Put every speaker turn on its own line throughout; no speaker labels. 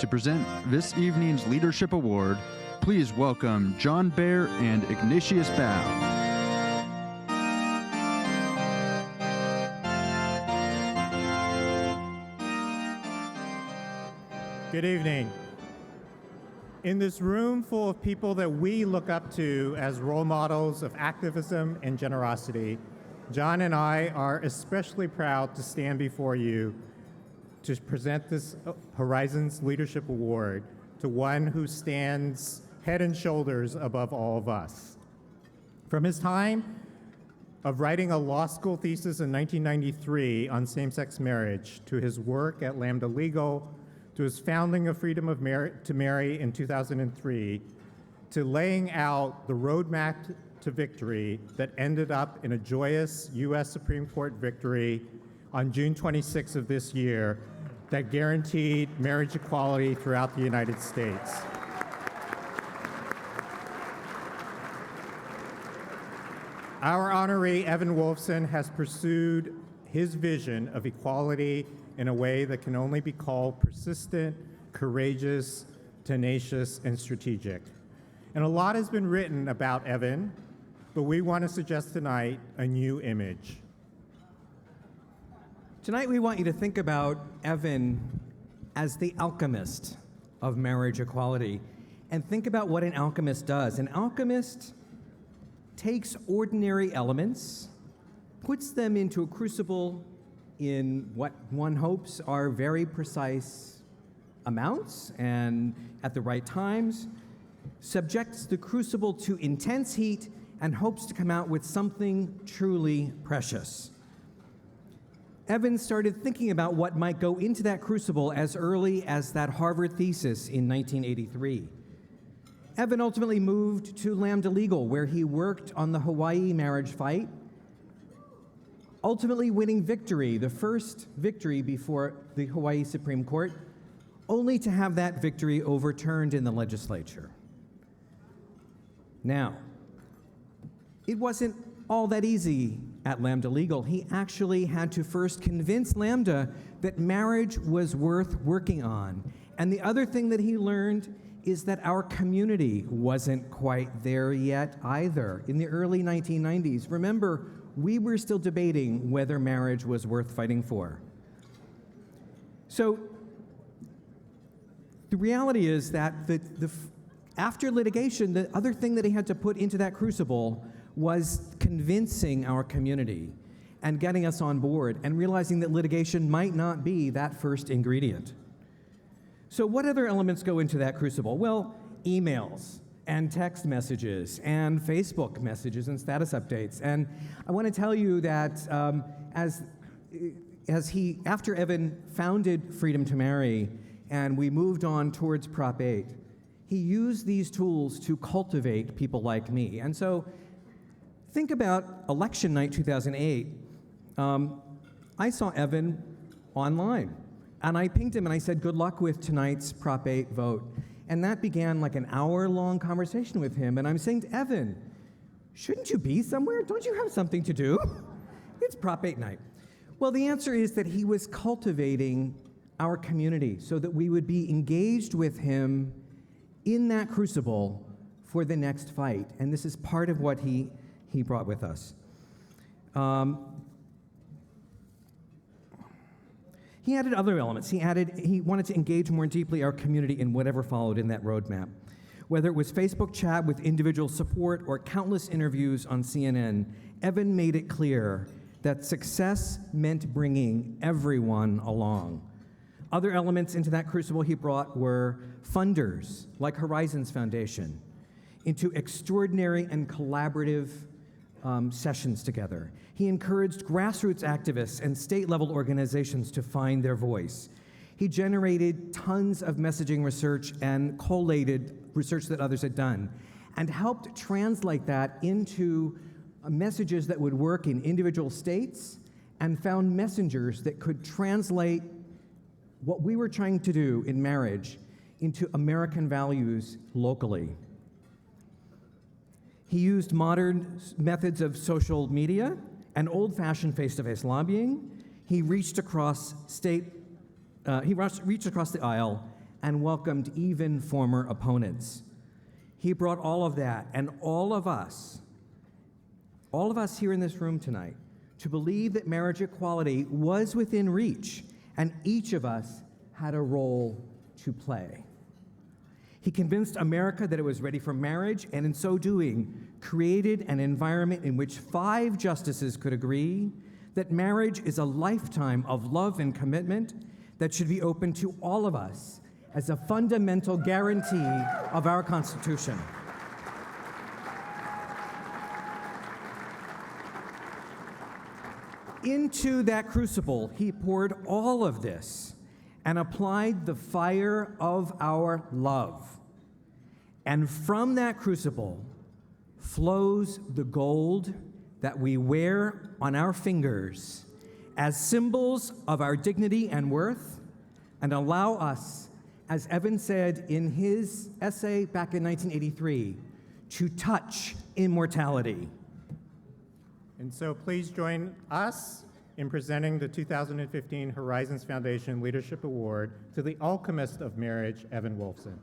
To present this evening's Leadership Award, please welcome John Baer and Ignatius Bow.
Good evening. In this room full of people that we look up to as role models of activism and generosity, John and I are especially proud to stand before you to present this Horizons Leadership Award to one who stands head and shoulders above all of us. From his time of writing a law school thesis in 1993 on same-sex marriage, to his work at Lambda Legal, to his founding of Freedom to Marry in 2003, to laying out the roadmap to victory that ended up in a joyous U.S. Supreme Court victory on June 26th of this year that guaranteed marriage equality throughout the United States. Our honoree, Evan Wolfson, has pursued his vision of equality in a way that can only be called persistent, courageous, tenacious, and strategic. And a lot has been written about Evan, but we want to suggest tonight a new image.
Tonight we want you to think about Evan as the alchemist of marriage equality, and think about what an alchemist does. An alchemist takes ordinary elements, puts them into a crucible in what one hopes are very precise amounts and at the right times, subjects the crucible to intense heat, and hopes to come out with something truly precious. Evan started thinking about what might go into that crucible as early as that Harvard thesis in 1983. Evan ultimately moved to Lambda Legal, where he worked on the Hawaii marriage fight, ultimately winning victory, the first victory before the Hawaii Supreme Court, only to have that victory overturned in the legislature. Now, it wasn't all that easy at Lambda Legal. He actually had to first convince Lambda that marriage was worth working on. And the other thing that he learned is that our community wasn't quite there yet either. In the early 1990s, remember, we were still debating whether marriage was worth fighting for. So the reality is that after litigation, the other thing that he had to put into that crucible was convincing our community and getting us on board and realizing that litigation might not be that first ingredient. So what other elements go into that crucible? Well, emails and text messages and Facebook messages and status updates. And I want to tell you that after Evan founded Freedom to Marry and we moved on towards Prop 8, he used these tools to cultivate people like me. And so think about election night 2008. I saw Evan online, and I pinged him and I said, good luck with tonight's Prop 8 vote. And that began like an hour-long conversation with him. And I'm saying to Evan, shouldn't you be somewhere? Don't you have something to do? It's Prop 8 night. Well, the answer is that he was cultivating our community so that we would be engaged with him in that crucible for the next fight. And this is part of what he brought with us. He added other elements. He wanted to engage more deeply our community in whatever followed in that roadmap. Whether it was Facebook chat with individual support or countless interviews on CNN, Evan made it clear that success meant bringing everyone along. Other elements into that crucible he brought were funders, like Horizons Foundation, into extraordinary and collaborative sessions together. He encouraged grassroots activists and state-level organizations to find their voice. He generated tons of messaging research and collated research that others had done, and helped translate that into messages that would work in individual states, and found messengers that could translate what we were trying to do in marriage into American values locally. He used modern methods of social media and old-fashioned face-to-face lobbying. He reached across the aisle and welcomed even former opponents. He brought all of that and all of us here in this room tonight, to believe that marriage equality was within reach and each of us had a role to play. He convinced America that it was ready for marriage, and in so doing, created an environment in which 5 justices could agree that marriage is a lifetime of love and commitment that should be open to all of us as a fundamental guarantee of our Constitution. Into that crucible, he poured all of this and applied the fire of our love. And from that crucible flows the gold that we wear on our fingers as symbols of our dignity and worth, and allow us, as Evan said in his essay back in 1983, to touch immortality.
And so please join us in presenting the 2015 Horizons Foundation Leadership Award to the alchemist of marriage, Evan Wolfson.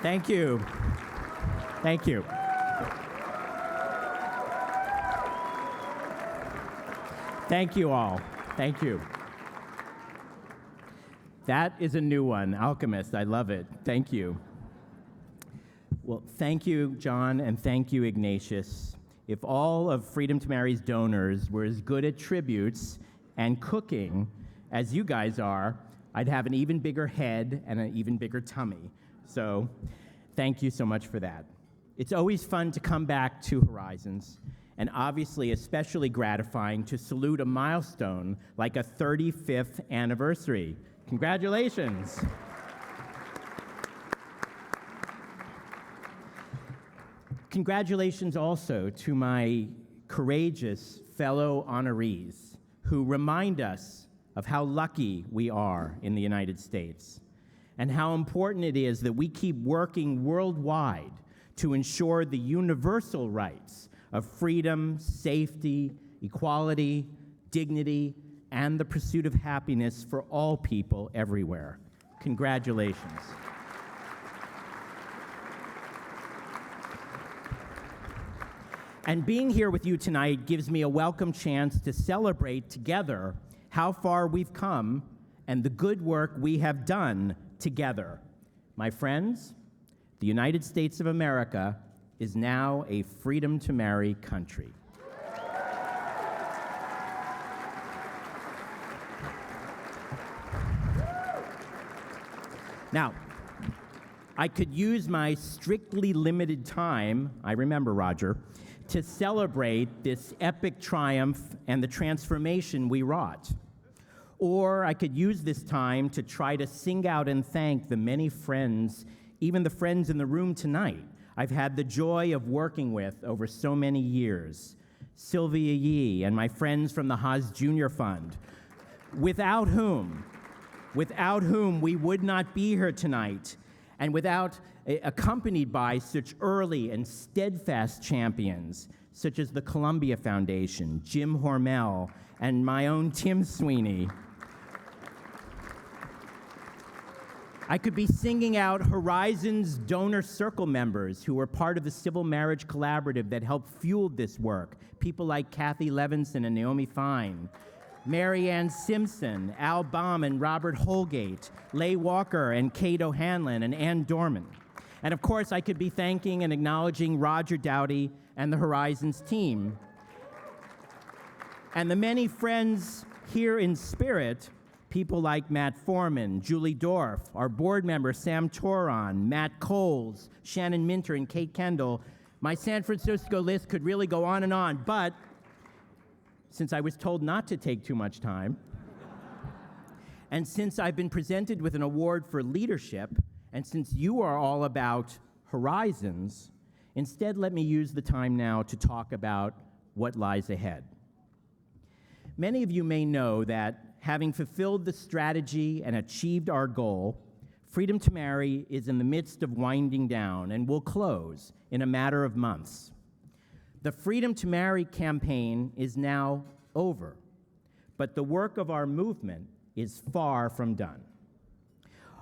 Thank you. Thank you. Thank you all. Thank you. That is a new one, Alchemist. I love it. Thank you. Well, thank you, John, and thank you, Ignatius. If all of Freedom to Marry's donors were as good at tributes and cooking as you guys are, I'd have an even bigger head and an even bigger tummy. So thank you so much for that. It's always fun to come back to Horizons, and obviously especially gratifying to salute a milestone like a 35th anniversary. Congratulations. Congratulations also to my courageous fellow honorees who remind us of how lucky we are in the United States, and how important it is that we keep working worldwide to ensure the universal rights of freedom, safety, equality, dignity, and the pursuit of happiness for all people everywhere. Congratulations. And being here with you tonight gives me a welcome chance to celebrate together how far we've come and the good work we have done together. My friends, the United States of America is now a freedom to marry country. Now, I could use my strictly limited time, I remember Roger, to celebrate this epic triumph and the transformation we wrought. Or I could use this time to try to sing out and thank the many friends, even the friends in the room tonight, I've had the joy of working with over so many years. Sylvia Yee and my friends from the Haas Junior Fund, without whom we would not be here tonight, and accompanied by such early and steadfast champions, such as the Columbia Foundation, Jim Hormel, and my own Tim Sweeney. I could be singing out Horizons Donor Circle members who were part of the Civil Marriage Collaborative that helped fuel this work, people like Kathy Levinson and Naomi Fine, Mary Ann Simpson, Al Baum and Robert Holgate, Leigh Walker and Kate O'Hanlon and Ann Dorman. And of course, I could be thanking and acknowledging Roger Dowdy and the Horizons team. And the many friends here in spirit, people like Matt Foreman, Julie Dorff, our board member Sam Toron, Matt Coles, Shannon Minter, and Kate Kendall. My San Francisco list could really go on and on, but since I was told not to take too much time, and since I've been presented with an award for leadership, and since you are all about horizons, instead let me use the time now to talk about what lies ahead. Many of you may know that having fulfilled the strategy and achieved our goal, Freedom to Marry is in the midst of winding down and will close in a matter of months. The Freedom to Marry campaign is now over, but the work of our movement is far from done.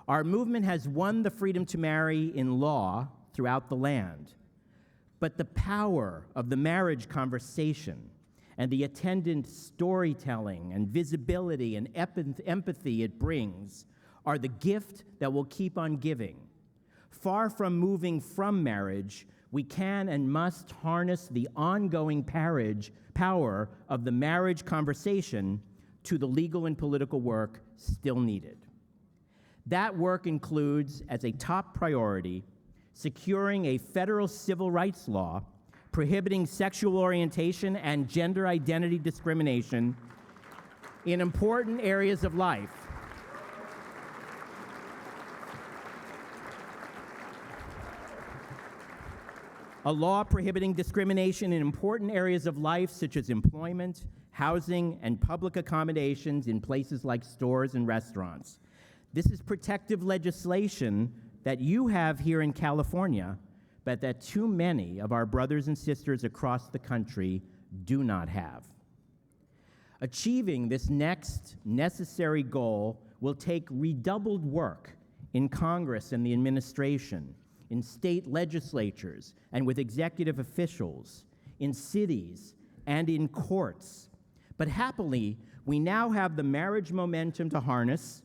Our movement has won the freedom to marry in law throughout the land, but the power of the marriage conversation and the attendant storytelling and visibility and empathy it brings are the gift that will keep on giving. Far from moving from marriage, we can and must harness the ongoing power of the marriage conversation to the legal and political work still needed. That work includes, as a top priority, securing a federal civil rights law prohibiting sexual orientation and gender identity discrimination in important areas of life. A law prohibiting discrimination in important areas of life such as employment, housing, and public accommodations in places like stores and restaurants. This is protective legislation that you have here in California, but that too many of our brothers and sisters across the country do not have. Achieving this next necessary goal will take redoubled work in Congress and the administration, in state legislatures and with executive officials, in cities and in courts. But happily, we now have the marriage momentum to harness.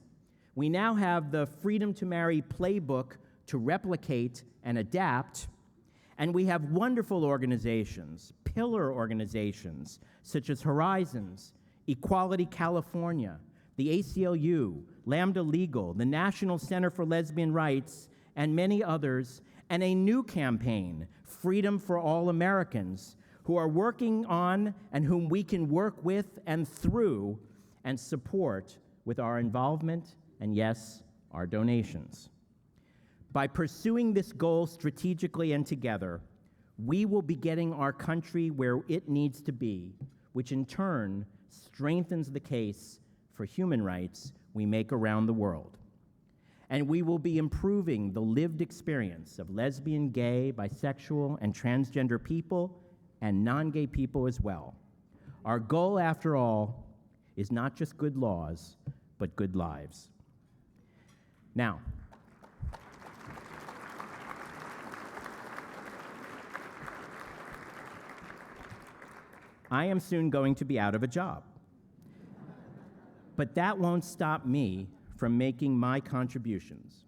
We now have the Freedom to Marry playbook to replicate and adapt. And we have wonderful organizations, pillar organizations, such as Horizons, Equality California, the ACLU, Lambda Legal, the National Center for Lesbian Rights, and many others, and a new campaign, Freedom for All Americans, who are working on and whom we can work with and through and support with our involvement and, yes, our donations. By pursuing this goal strategically and together, we will be getting our country where it needs to be, which in turn strengthens the case for human rights we make around the world. And we will be improving the lived experience of lesbian, gay, bisexual, and transgender people and non-gay people as well. Our goal, after all, is not just good laws, but good lives. Now, I am soon going to be out of a job. But that won't stop me from making my contributions.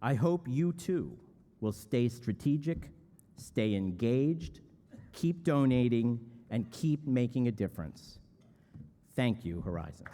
I hope you too will stay strategic, stay engaged, keep donating, and keep making a difference. Thank you, Horizons.